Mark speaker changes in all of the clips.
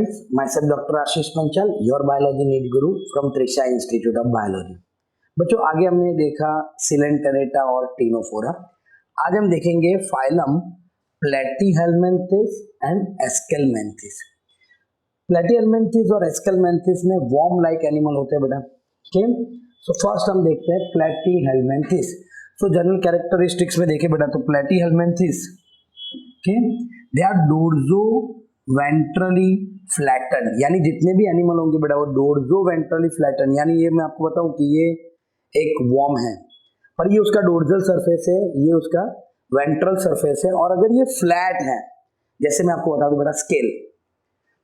Speaker 1: friends, myself Dr. Ashish Panchal, your biology need guru from Trisha Institute of Biology. बच्चों आगे हमने देखा coelenterata और टीनोफोरा. आज हम देखेंगे फाइलम प्लेटीहेलमिन्थिस एंड एस्केलमेंथिस. प्लेटीहेलमिन्थिस और एस्केलमेंथिस में वॉर्म लाइक एनिमल होते हैं बेटा. ओके, सो फर्स्ट हम देखते हैं प्लेटीहेलमिन्थिस. सो जनरल कैरेक्टरिस्टिक्स में देखें बेटा तो platyhelminthes okay they are dorso ventrally flatten, यानी जितने भी एनिमल होंगे बेटा वो डोर्जो वेंट्रली फ्लैटन, यानी ये मैं आपको बताऊं कि ये एक वॉर्म है पर ये उसका डोर्जल सरफेस है, ये उसका वेंट्रल सरफेस है. और अगर ये फ्लैट है, जैसे मैं आपको बता दूं बेटा स्केल,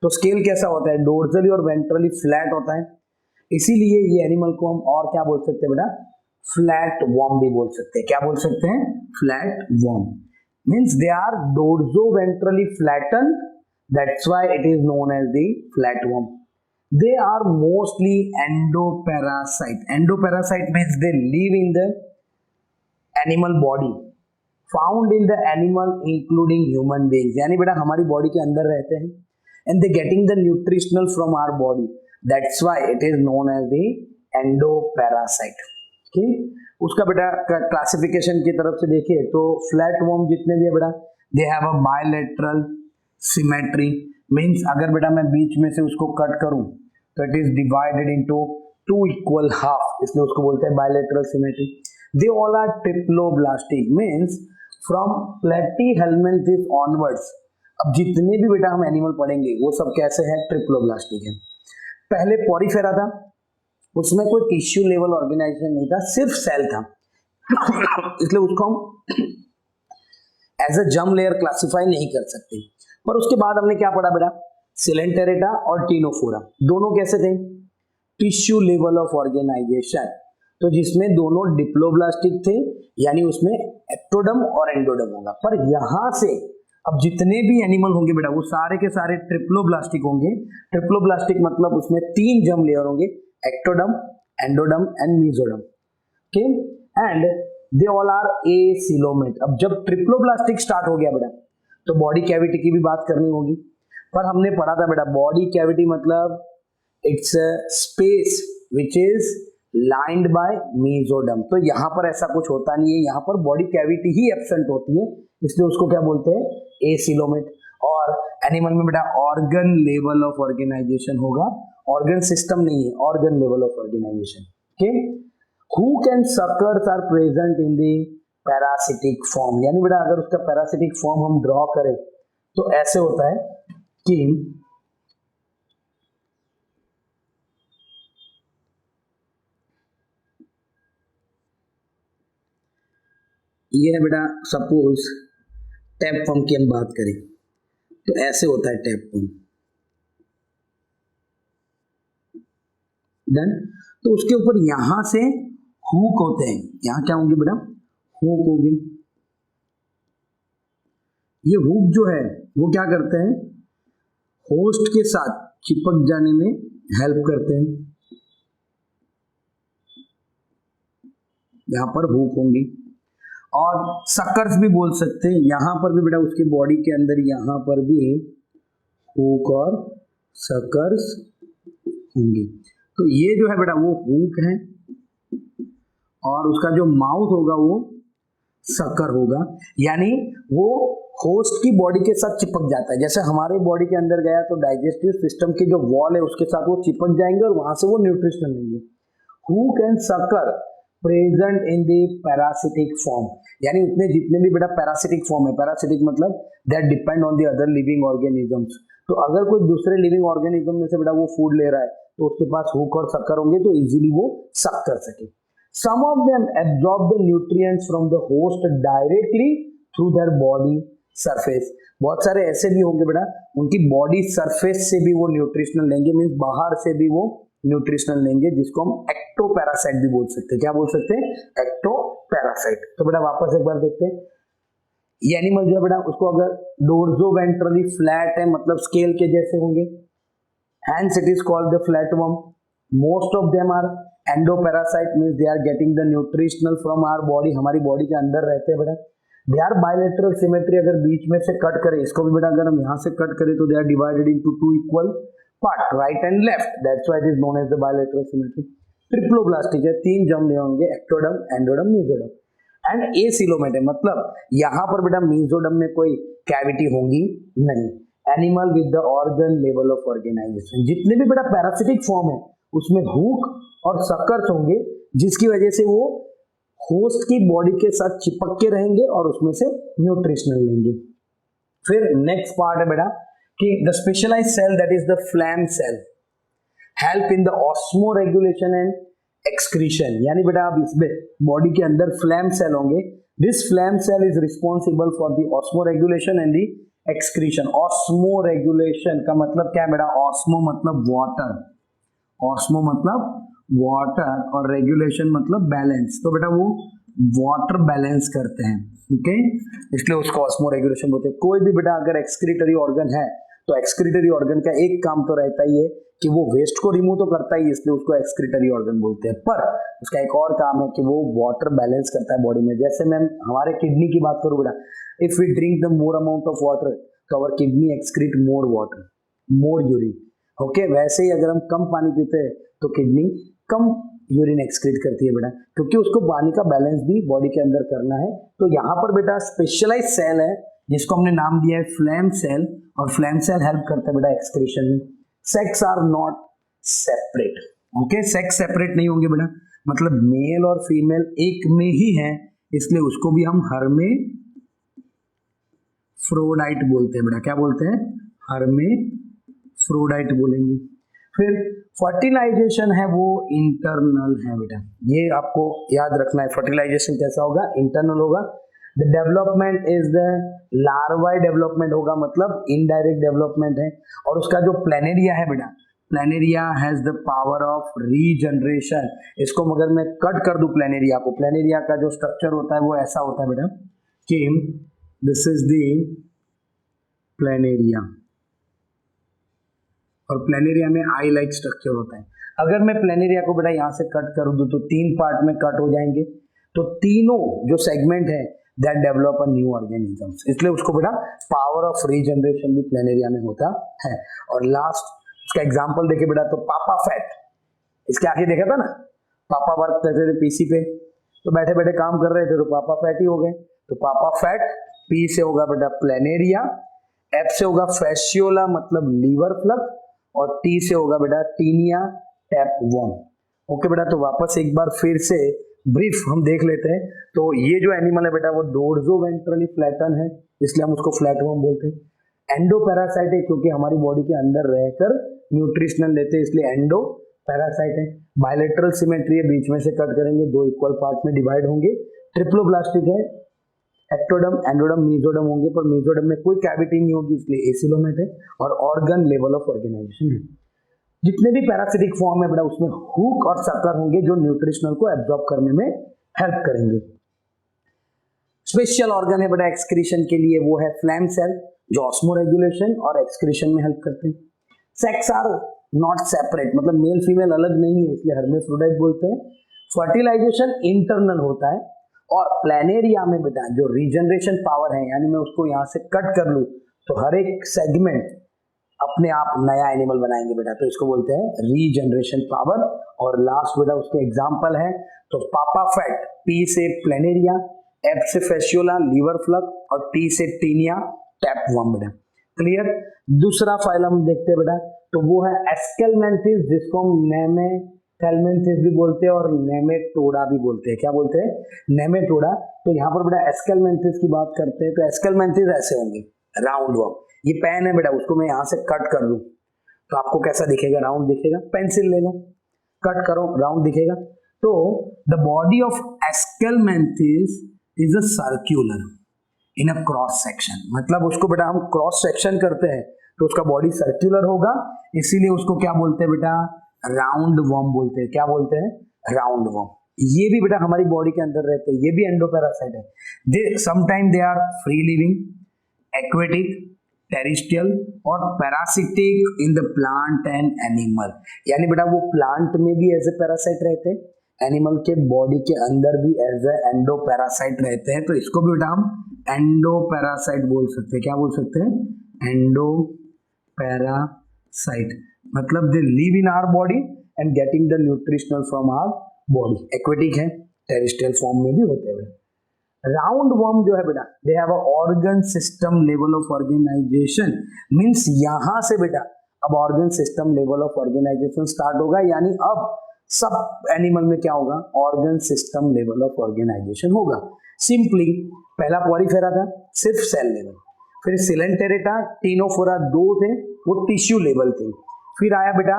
Speaker 1: तो स्केल कैसा होता है, डोर्जली और वेंट्रली फ्लैट होता है. इसीलिए ये एनिमल को हम और क्या बोल सकते हैं बेटा, फ्लैट वॉर्म भी बोल सकते हैं. क्या बोल सकते हैं, flat worm. Means they are dorso ventrally flatten, that's why it is known as the flatworm. They are mostly endoparasite. Endoparasite means they live in the animal body, found in the animal including human beings. यानी बेटा हमारी body के अंदर रहते हैं and they getting the nutritional from our body. That's why it is known as the endoparasite. Okay? उसका बेटा classification की तरफ से देखिए तो फ्लैटवर्म जितने भी है बेटा they have a bilateral symmetry. Means अगर बेटा मैं बीच में से उसको कट करूं तो it is divided into two equal half, इसलिए उसको बोलते हैं bilateral symmetry. They all are triploblastic. Means from platyhelminthes onwards अब जितने भी बेटा हम एनिमल पढ़ेंगे वो सब कैसे है, ट्रिप्लोब्लास्टिक है. पहले पॉरीफेरा था, उसमें कोई टिश्यू लेवल ऑर्गेनाइजेशन नहीं था, सिर्फ सेल था. इसलिए उसको हम as a germ layer classify नहीं कर सकते. पर उसके बाद हमने क्या पढ़ा बेटा, सिलेंटेरेटा और टीनोफोरा दोनों कैसे थे, टिश्यू लेवल ऑफ ऑर्गेनाइजेशन. तो जिसमें दोनों डिप्लोब्लास्टिक थे, यानी उसमें एक्टोडर्म और एंडोडर्म होगा. पर यहां से अब जितने भी एनिमल होंगे बेटा वो सारे के सारे ट्रिप्लोब्लास्टिक होंगे. ट्रिप्लोब्लास्टिक मतलब उसमें 3 जर्म लेयर होंगे, ectoderm, endoderm and mesoderm. Okay, and they all are acoelomate. अब जब ट्रिप्लोब्लास्टिक स्टार्ट हो गया बेटा तो बॉडी कैविटी की भी बात करनी होगी. पर हमने पढ़ा था बेटा बॉडी कैविटी मतलब it's a space which is lined by mesoderm. तो यहाँ पर ऐसा कुछ होता नहीं है, यहाँ पर बॉडी कैविटी ही एब्सेंट होती है, इसलिए उसको क्या बोलते हैं, एसिलोमेट. और एनिमल में बेटा ऑर्गन लेवल ऑफ ऑर्गेनाइजेशन होगा, ऑर्गन सिस्टम नहीं है, organ level of organization. Okay, who can suckers are present in the parasitic form. यानी बेटा अगर उसका पैरासिटिक फॉर्म हम ड्रॉ करें तो ऐसे होता है कि ये है बेटा, सपोज टैप पंप की हम बात करें तो ऐसे होता है टैप पंप. डन. तो उसके ऊपर यहां से हुक होते हैं, यहां क्या होंगे बेटा, हुक होगी. ये हुक जो है वो क्या करते हैं, होस्ट के साथ चिपक जाने में हेल्प करते हैं. यहां पर हुक होंगी. और सकर्स भी बोल सकते हैं, यहां पर भी बेटा उसके बॉडी के अंदर यहां पर भी हुक और सकर्स होंगी. तो ये जो है बेटा वो हुक है और उसका जो माउथ होगा वो सकर होगा, यानी वो होस्ट की बॉडी के साथ चिपक जाता है. जैसे हमारे बॉडी के अंदर गया तो डाइजेस्टिव सिस्टम की जो वॉल है उसके साथ वो चिपक जाएंगे और वहां से वो न्यूट्रिशन लेंगे. Hook and sucker present in the parasitic form, यानी उतने जितने भी बेटा पैरासिटिक फॉर्म है, पैरासिटिक मतलब that depend on the other living organisms. तो अगर कोई दूसरे लिविंग ऑर्गेनिज्म में से बेटा वो फूड ले रहा है तो उसके पास हुक और सकर होंगे तो इजीली वो सक कर सके. Some of them absorb the nutrients from the host directly through their body surface. बहुत सारे ऐसे भी होंगे बेटा उनकी बॉडी सरफेस से भी वो न्यूट्रिशनल लेंगे, मीन्स बाहर से भी वो न्यूट्रिशनल लेंगे, जिसको हम एक्टोपैरासाइट भी बोल सकते हैं. क्या बोल सकते हैं, एक्टोपैरासाइट. तो बेटा वापस एक बार देखते हैं, ये एनिमल जो है बेटा उसको अगर डोर्जो वेंट्रली फ्लैट है मतलब स्केल के जैसे होंगे, hence it is called the flatworm. Most of them are endoparasite, means they are getting the nutritional from our body, हमारी बॉडी के अंदर रहते हैं बेटा. दे आर बायलैटरल सिमेट्री, अगर बीच में से कट करें इसको भी बेटा, अगर हम यहाँ से कट करें तो they are divided into two equal part, right and left, that's why it is known as the bilateral symmetry. Triploblastic है, 3 जर्म होंगे, ectoderm, endoderm, mesoderm and acoelomate है, मतलब यहाँ पर बेटा मेसोडर्म में कोई कैविटी होंगी नहीं। Animal with the organ level of organisation, जितने भी बेटा पैरासिटिक फॉर्म है उसमें हुक और सकर्स होंगे, जिसकी वजह से वो होस्ट की बॉडी के साथ चिपक के रहेंगे और उसमें से न्यूट्रिशनल लेंगे। फिर नेक्स्ट पार्ट है बेटा कि the specialised cell that is the flame cell help in the osmoregulation and excretion, यानी बेटा अब इसमें बॉडी के अंदर फ्लैम सेल होंगे। This flame cell is responsible for the osmoregulation and the excretion. Osmoregulation का मतलब क्या है बेटा? ऑस्मो मतलब वाटर, ऑस्मो मतलब वाटर और रेगुलेशन मतलब बैलेंस, तो बेटा वो वाटर बैलेंस करते हैं, ओके, इसलिए उसको ऑस्मो रेगुलेशन बोलते हैं। कोई भी बेटा अगर एक्सक्रीटरी ऑर्गन है तो एक्सक्रीटरी ऑर्गन का एक काम तो रहता ही है कि वो वेस्ट को रिमूव तो करता ही, इसलिए उसको एक्सक्रीटरी ऑर्गन बोलते हैं, पर उसका एक और काम है कि वो वाटर बैलेंस करता है बॉडी में। जैसे मैं हमारे किडनी की बात करूं बेटा, if we drink the more amount of water तो our kidney excrete more water, more urine, okay. वैसे ही अगर हम कम पानी पीते हैं तो किडनी कम यूरिन एक्सक्रीट करती है बेटा, क्योंकि उसको पानी का बैलेंस भी बॉडी के अंदर करना है। तो यहाँ पर बेटा स्पेशलाइज सेल है जिसको हमने नाम दिया है फ्लैम सेल, और फ्लैम सेल हेल्प करता है बेटा एक्सक्रीशन में। Sex are not separate, okay, sex separate नहीं होंगे बेटा, मतलब मेल और फीमेल एक में ही है, इसलिए उसको भी हम हर्मे फ्रोडाइट बोलते हैं बेटा। क्या बोलते हैं? हर्मे फ्रोडाइट बोलेंगे। फिर फर्टिलाइजेशन है वो इंटरनल है बेटा, ये आपको याद रखना है। फर्टिलाइजेशन कैसा होगा? इंटरनल होगा। The development is the larval development होगा, मतलब इनडायरेक्ट डेवलपमेंट है। और उसका जो प्लेनेरिया है बेटा, planaria has the power of regeneration. इसको अगर मैं कट कर दूं प्लेनेरिया को, प्लेनेरिया का जो स्ट्रक्चर होता है वो ऐसा होता है बेटा कि दिस इज द प्लेनेरिया, और प्लेनेरिया में आई लाइक स्ट्रक्चर होता है। अगर मैं प्लेनेरिया को बेटा यहाँ से कट कर दूं तो 3 पार्ट में कट हो जाएंगे, तो तीनों जो सेगमेंट है that develop a new organisms, इसलिए उसको बेटा पावर ऑफ रीजनरेशन भी प्लेनेरिया में होता है। और लास्ट इसका एग्जांपल देखिए बेटा, तो पापा फैट, इसके आगे देखा था ना, पापा वर्क करते थे पीसी पे, तो बैठे बैठे काम कर रहे थे तो पापा फैट ही हो गए। तो पापा फैट, पी से होगा बेटा प्लेनेरिया, एफ से होगा फैसियोला मतलब लीवर फ्लक, और टी से होगा बेटा टीनिया टैप वर्म। ओके बेटा, तो वापस एक बार फिर से ब्रीफ हम देख लेते हैं। तो ये जो एनिमल है बेटा वो डोर्सोवेंट्रली फ्लैटन है, इसलिए हम उसको फ्लैट वर्म बोलते हैं। एंडो पैरासाइट है क्योंकि हमारी बॉडी के अंदर रहकर न्यूट्रिशनल लेते हैं, इसलिए एंडो पैरासाइट है। बायलैटरल सिमेट्री है, बीच में से कट करेंगे, 2 इक्वल पार्ट में डिवाइड होंगे। ट्रिप्लोब्लास्टिक है, एक्टोडर्म, एंडोडर्म, मेसोडर्म होंगे, पर मेसोडर्म में कोई कैविटी नहीं होगी, इसलिए एसिलोमेट है। और ऑर्गन लेवल ऑफ ऑर्गेनाइजेशन है। जितने भी पैरासिटिक फॉर्म है बेटा उसमें हुक और सकर होंगे जो न्यूट्रिशनल को एब्जॉर्ब करने में हेल्प करेंगे। स्पेशल ऑर्गन है बेटा एक्सक्रीशन के लिए, वो है फ्लैम सेल जो ऑस्मो रेगुलेशन और एक्सक्रीशन में हेल्प करते हैं। सेक्स आर नॉट सेपरेट, मतलब मेल फीमेल अलग नहीं है, इसलिए हर्मेफ्रोडाइट बोलते हैं। फर्टिलाइजेशन इंटरनल होता है, और प्लेनेरिया में बेटा जो रीजनरेशन पावर है, यानी मैं उसको यहाँ से कट कर लूं तो हर एक सेगमेंट अपने आप नया एनिमल बनाएंगे बेटा, तो इसको बोलते हैं रीजनरेशन पावर। और लास्ट बेटा उसके एग्जांपल है, तो पापा फैट, पी से प्लेनेरिया, एफ से फैसियोला लीवर फ्लक, और टी से टीनिया टैप वर्म बेटा। क्लियर? दूसरा फाइलम देखते हैं बेटा, तो वो है एस्केलमेंथिस, जिसको हम नेमेथेलमेंथिस भी बोलते हैं और नेमेटोडा भी बोलते हैं। क्या बोलते हैं? नेमेटोडा। तो यहाँ पर बेटा एस्केलमेंथिस की बात करते हैं, तो एस्केलमेंथिस ऐसे होंगे, राउंड वर्म। ये पेन है बेटा, उसको मैं यहाँ से कट कर लूं तो आपको कैसा दिखेगा? राउंड दिखेगा। पेंसिल ले लो, कट करो, राउंड दिखेगा। तो the body of Aschelminthes is a circular in a cross section, मतलब उसको बेटा हम क्रॉस सेक्शन करते हैं तो उसका बॉडी सर्क्यूलर होगा, इसीलिए उसको क्या बोलते हैं बेटा? राउंड वर्म बोलते हैं। क्या बोलते हैं? Round worm. ये भी बेटा हमारी बॉडी के अंदर रहते हैं, ये भी एंडोपैरासाइट है। They sometime they are free living, aquatic, terrestrial और parasitic in the plant and animal, यानी बेटा वो प्लांट में भी एज ए पैरासाइट रहते हैं, एनिमल के बॉडी के अंदर भी एज ए एंडोपैरासाइट रहते हैं, तो इसको भी बेटा हम एंडोपैरासाइट बोल सकते हैं। क्या बोल सकते हैं? एंडोपैरासाइट। मतलब they live in our body and getting the nutritional from our body. Aquatic है, टेरेस्ट्रियल फॉर्म में भी होते हैं। राउंड वर्म जो है बेटा, they have a organ system level of organisation. Means यहां से बेटा अब organ system level of organisation start होगा, यानी अब सब एनिमल में क्या होगा? Organ system level of organisation होगा। सिंपली पहला पॉलीफेरा था सिर्फ सेल लेवल, फिर सिलेंटेरेटा, टीनोफोरा दो थे वो टिश्यू लेवल थे, फिर आया बेटा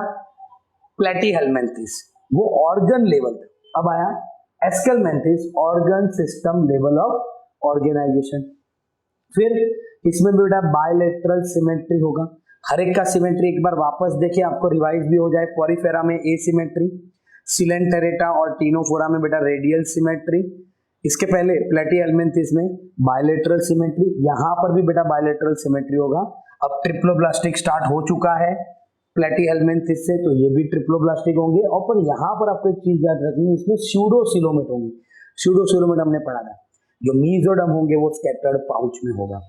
Speaker 1: प्लेटीहेलमिन्थेस वो ऑर्गन लेवल था, अब आया Aschelminthes organ system level of organisation. फिर इसमें भी बेटा बायलेटरल सिमेट्री होगा, हर एक का सिमेट्री एक बार वापस देखिए आपको रिवाइज भी हो जाए। पॉलीफेरा में एसिमेट्री, सिलेंटेरेटा और टीनोफोरा में बेटा रेडियल सिमेट्री, इसके पहले प्लेटीहेलमिन्थेस में बायलेटरल सिमेट्री, यहाँ पर भी बेटा बायलेटरल सिमेट्री होगा। अब ट्रिप्लोब्लास्टिक स्टार्ट हो चुका है प्लेटीहेलमिन्थेस से, तो ये भी ट्रिप्लोब्लास्टिक होंगे। और पर यहाँ पर आपको एक चीज याद रखनी है, इसमें स्यूडोसिलोमेट होंगे। स्यूडोसिलोमेट हमने पढ़ा था, जो मीजोडम होंगे वो स्कैटर्ड पाउच में होगा।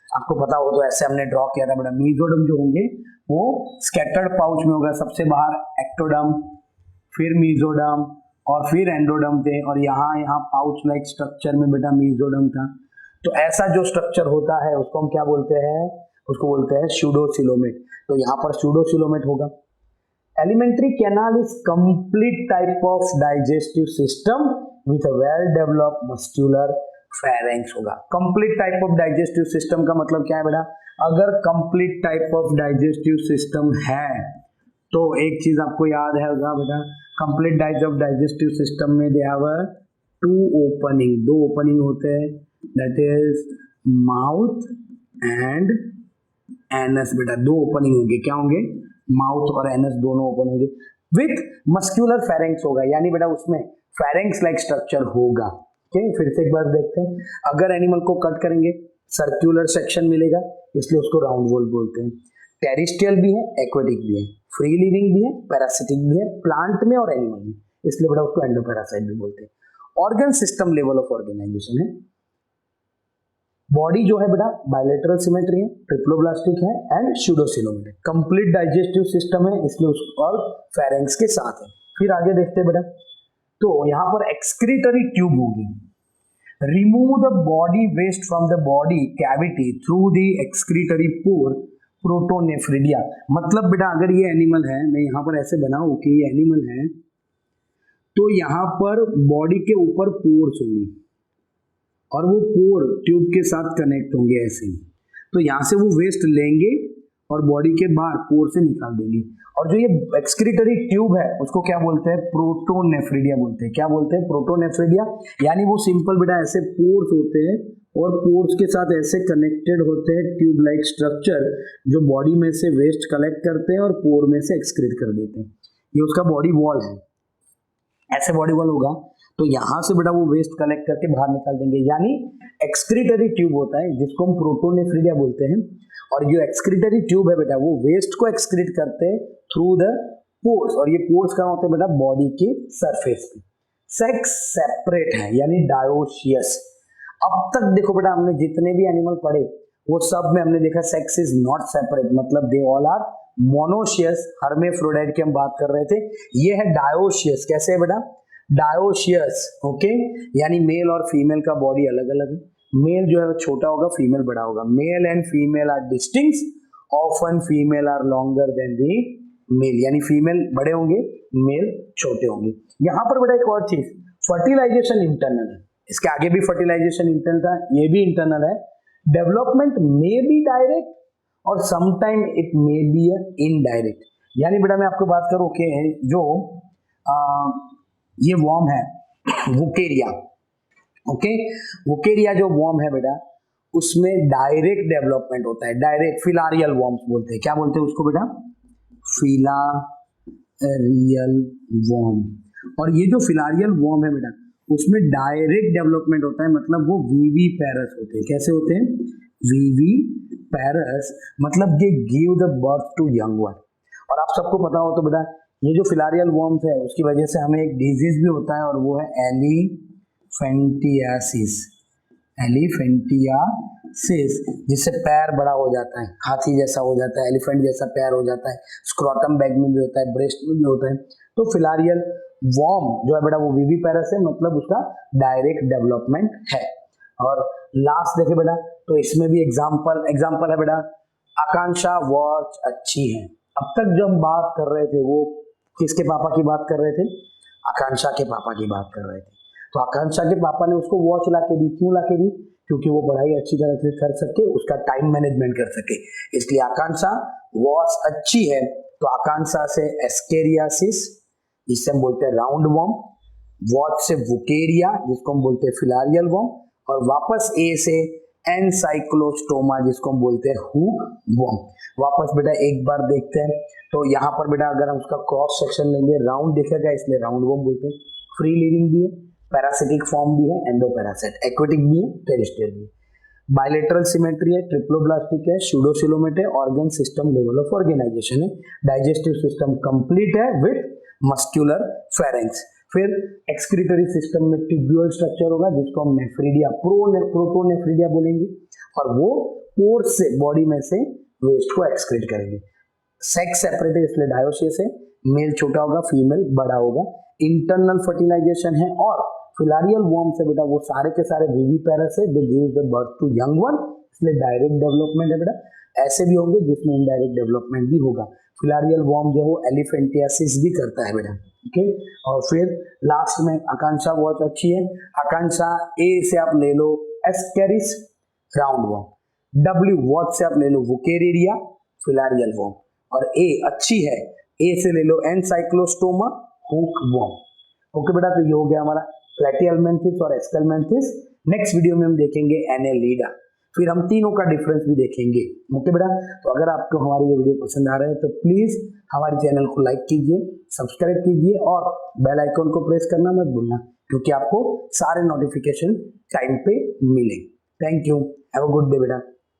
Speaker 1: आपको पता हो तो ऐसे हमने ड्रॉ किया था बेटा, मीजोडम जो होंगे वो स्कैटर्ड पाउच में होगा। सबसे बाहर एक्टोडम, फिर मीजोडम और फिर एंडोडम थे, और यहाँ पाउच लाइक स्ट्रक्चर में बेटा मीजोडम था। तो ऐसा जो स्ट्रक्चर होता है उसको हम क्या बोलते हैं? उसको बोलते हैं स्यूडोसिलोमेट। तो यहाँ पर स्यूडोसिलोमेट होगा। Alimentary canal is complete type of digestive system with a well developed muscular pharynx होगा। Complete type of digestive system का मतलब क्या है बेटा? अगर complete type of digestive system है तो एक चीज आपको याद है होगा बेटा, complete type of digestive system में दे हैव टू ओपनिंग, दो ओपनिंग होते हैं, that is mouth and anus. बेटा दो ओपनिंग होंगे, क्या होंगे? माउथ और एनस दोनों ओपन होंगे। विथ मस्कुलर फेरेंक्स होगा, यानी बेटा उसमें फेरेंक्स लाइक स्ट्रक्चर होगा। ठीक, फिर से एक बार देखते हैं। अगर एनिमल को कट करेंगे सर्कुलर सेक्शन मिलेगा, इसलिए उसको राउंड वॉल बोलते हैं। टेरेस्ट्रियल भी है, एक्वेटिक भी है, फ्री लिविंग भी है, पैरासिटिक भी है, प्लांट में और एनिमल में, इसलिए बेटा उसको एंडोपैरासाइट भी बोलते हैं। Organ system level of organisation है। बॉडी जो है बेटा बायलेटरल सिमेट्री है, ट्रिप्लोब्लास्टिक है एंड स्यूडोसिलोमेट है। कंप्लीट डाइजेस्टिव सिस्टम है, इसलिए उसको और फेरेंक्स के साथ है। फिर आगे देखते हैं बेटा, तो यहाँ पर एक्सक्रीटरी ट्यूब होगी। Remove the body waste from the body cavity through the excretory pore protonephridia. मतलब बेटा अगर ये एनिमल है, मैं यहाँ पर ऐसे बनाऊं कि ये एनिमल है, तो यहाँ पर बॉडी के ऊपर पोर्स होंगे और वो पोर ट्यूब के साथ कनेक्ट होंगे ऐसे ही। तो यहाँ से वो वेस्ट लेंगे और बॉडी के बाहर पोर से निकाल देंगे। और जो ये एक्सक्रीटरी ट्यूब है उसको क्या बोलते हैं? प्रोटोनेफ्रिडिया बोलते हैं। क्या बोलते हैं? प्रोटोनेफ्रिडिया। यानी वो सिंपल बेटा ऐसे पोर्स होते हैं और पोर्स के साथ ऐसे कनेक्टेड होते हैं ट्यूब लाइक स्ट्रक्चर, जो बॉडी में से वेस्ट कलेक्ट करते हैं और पोर में से एक्सक्रीट कर देते हैं। ये उसका बॉडी वॉल है, ऐसे बॉडी वॉल होगा। तो यहां से बेटा वो वेस्ट कलेक्ट करके बाहर निकाल देंगे, यानी एक्सक्रीटरी ट्यूब होता है जिसको हम प्रोटोनेफ्रिडिया बोलते हैं। और जो एक्सक्रीटरी ट्यूब है बेटा वो वेस्ट को एक्सक्रीट करते हैं थ्रू द पोर्स, और ये पोर्स कहाँ होते हैं बेटा? बॉडी के सरफेस पे। सेक्स सेपरेट है यानी डायोशियस। अब तक देखो बेटा हमने जितने भी एनिमल पढ़े वो सब में हमने देखा सेक्स इज नॉट सेपरेट, मतलब they all are monoecious. Hermaphrodite की हम बात कर रहे थे, ये है डायोशियस। कैसे है बेटा? डायोशियस। ओके, यानी मेल और फीमेल का बॉडी अलग अलग है। मेल जो है छोटा होगा, फीमेल बड़ा होगा। Male and female are distinct, often female are longer than the male, यानी फीमेल बड़े होंगे, मेल छोटे होंगे। यहाँ पर बेटा एक और चीज, फर्टिलाइजेशन इंटरनल है। इसके आगे भी फर्टिलाइजेशन इंटरनल था, ये भी इंटरनल है। डेवलपमेंट मे बी डायरेक्ट और sometime it may be indirect. यानी बेटा मैं आपको बात करूं कि जो ये वॉर्म है वुकेरिया, ओके, वुकेरिया जो वॉर्म है बेटा उसमें डायरेक्ट डेवलपमेंट होता है। डायरेक्ट फिलारियल वॉर्म्स बोलते हैं। क्या बोलते हैं उसको बेटा? Filarial worm. और ये जो फिलारियल वॉर्म है बेटा उसमें डायरेक्ट डेवलपमेंट होता है, मतलब वो वीवी पैरस होते हैं। कैसे होते हैं? वीवी पैरस, मतलब ये give the birth to young one. और आप सबको पता हो तो बेटा ये जो फिलारियल वर्म्स है उसकी वजह से हमें एक डिजीज भी होता है और वो है एलिफेंटियासिस। एलिफेंटियासिस जिससे पैर बड़ा हो जाता है, हाथी जैसा हो जाता है, एलिफेंट जैसा पैर हो जाता है, स्क्रोटम बैग में भी होता है, ब्रेस्ट में भी होता है। तो फिलारियल वर्म जो है बेटा वो विविपेरस है, मतलब उसका डायरेक्ट डेवलपमेंट है। और लास्ट देखे बेटा तो इसमें भी एग्जाम्पल है बेटा, आकांक्षा वॉच अच्छी है। अब तक जो हम बात कर रहे थे वो किसके पापा की बात कर रहे थे? आकांक्षा के पापा की बात कर रहे थे। तो आकांक्षा के पापा ने उसको वॉच ला के दी, क्यों ला के दी? क्योंकि वो पढ़ाई अच्छी तरह से कर सके, उसका टाइम मैनेजमेंट कर सके, इसलिए आकांक्षा वॉच अच्छी है। तो आकांक्षा से एस्केरियासिस जिससे हम बोलते हैं राउंड वर्म, वॉच से वुकेरिया जिसको हम बोलते हैं फिलारियल वर्म, और वापस ए से एनसाइक्लोस्टोमा जिसको हम बोलते हैं हुक वर्म। वापस बेटा एक बार देखते हैं, तो यहाँ पर बेटा अगर हम उसका क्रॉस सेक्शन लेंगे राउंड दिखेगा, इसलिए राउंड वर्म बोलते हैं। फ्री लिविंग भी है, पैरासिटिक फॉर्म भी है, एंडोपैरासाइट, एक्वेटिक भी है, टेरेस्ट्रियल भी है। बायलेटरल सिमेट्री है, ट्रिप्लोब्लास्टिक है, स्यूडोसिलोमेट है, organ system level of organisation है, डाइजेस्टिव सिस्टम कंप्लीट है विथ मस्क्यूलर फेरेंक्स। फिर एक्सक्रीटरी सिस्टम में ट्यूब्यूल स्ट्रक्चर होगा जिसको हम नेफ्रीडिया प्रोटोनेफ्रीडिया बोलेंगे, और वो पोर्स से बॉडी में से वेस्ट को एक्सक्रीट करेंगे। सेक्स सेपरेट है इसलिए डायोसिस है, मेल छोटा होगा फीमेल बड़ा होगा। इंटरनल फर्टिलाइजेशन है, और फिलारियल वर्म से बेटा वो सारे के सारे विविपेरस है, they gives the birth to young one, इसलिए डायरेक्ट डेवलपमेंट है बेटा। ऐसे भी होंगे जिसमें इनडायरेक्ट डेवलपमेंट भी होगा। फिलारियल वर्म जो वो एलिफेंटियासिस भी करता है बेटा, ओके। और फिर लास्ट में आकांक्षा बहुत अच्छी है, आकांक्षा ए से आप ले लो ascaris round worm, W watch से आप ले लो वुकेरिया फिलारियल वर्म, और ए अच्छी है, ए से ले लो एनसाइक्लोस्टोमा हुक वर्म। ओके बेटा, तो ये हो गया हमारा प्लेटिहेल्मिन्थेस और एस्केल्मिन्थेस। नेक्स्ट वीडियो में हम देखेंगे एनेलिडा, फिर हम तीनों का डिफरेंस भी देखेंगे। ओके बेटा, तो अगर आपको हमारी ये वीडियो पसंद आ रहा है तो प्लीज हमारे चैनल को लाइक कीजिए, सब्सक्राइब कीजिए और बेल आइकन को प्रेस करना मत भूलना, क्योंकि आपको सारे नोटिफिकेशन टाइम पे मिलेंगे। Thank you, have a good day बेटा।